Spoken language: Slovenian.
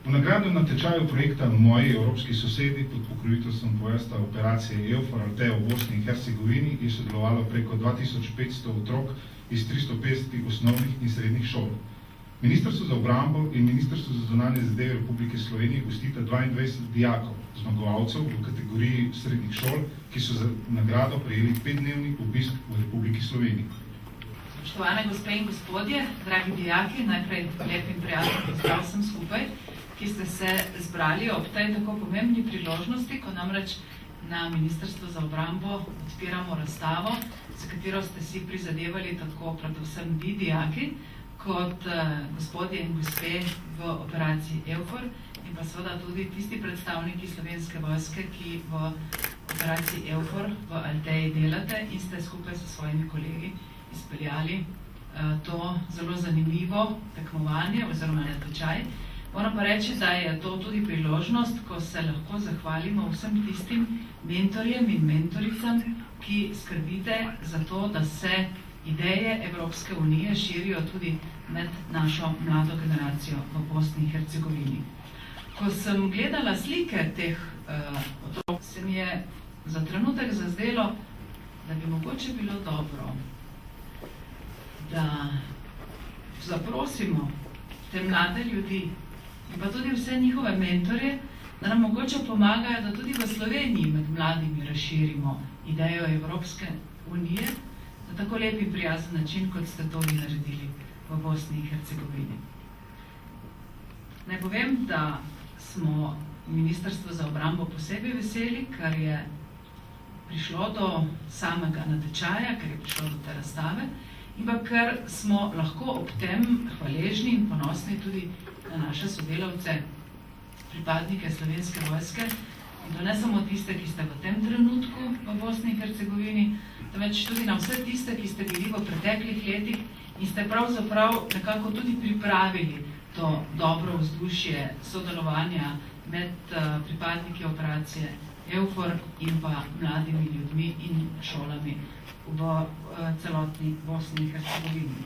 V nagradnem natečaju projekta Moji evropski sosedi pod pokroviteljstvom projekta operacije EUFOR Althea v Bosni in Hercegovini je sodelovalo preko 2500 otrok iz 350 osnovnih in srednjih šol. Ministrstvo za obrambo in Ministrstvo za zunanje zadeve Republike Slovenije gostita 22 dijakov, zmagovalcev v kategoriji srednjih šol, ki so za nagrado prejeli 5-dnevni obisk v Republiki Sloveniji. Spoštovane gospe in gospodje, dragi dijaki, najprej lep in prijatno pozdrav vsem skupaj, ki ste se zbrali ob tej tako pomembni priložnosti, ko namreč na Ministrstvo za obrambo odpiramo razstavo, za katero ste si prizadevali tako predvsem vi, dijaki, kot gospodje in gospe v operaciji EUFOR in pa seveda tudi tisti predstavniki Slovenske vojske, ki v operaciji EUFOR v Altheji delate in ste skupaj s svojimi kolegi izpeljali to zelo zanimivo tekmovanje oziroma natečaj. Moram pa reči, da je to tudi priložnost, ko se lahko zahvalimo vsem tistim mentorjem in mentoricam, ki skrbite za to, da se ideje Evropske unije širijo tudi med našo mlado generacijo v Bosni in Hercegovini. Ko sem gledala slike teh otrok, se mi je za trenutek zazdelo, da bi mogoče bilo dobro, da zaprosimo te mlade ljudi in pa tudi vse njihove mentorje, da nam mogoče pomagajo, da tudi v Sloveniji med mladimi razširimo idejo Evropske unije na tako lep in prijazen način, kot ste to vi naredili v Bosni in Hercegovini. Naj povem, da smo Ministrstvo za obrambo posebej veseli, ker je prišlo do samega natečaja, ker je prišlo do te razstave in pa ker smo lahko ob tem hvaležni in ponosni tudi na naše sodelavce, pripadnike Slovenske vojske, in to ne samo tiste, ki ste v tem trenutku v Bosni in Hercegovini, temveč tudi na vse tiste, ki ste bili v preteklih letih in ste pravzaprav nekako tudi pripravili to dobro vzdušje sodelovanja med pripadniki operacije EUFOR in pa mladimi ljudmi in šolami v celotni Bosni in Hercegovini.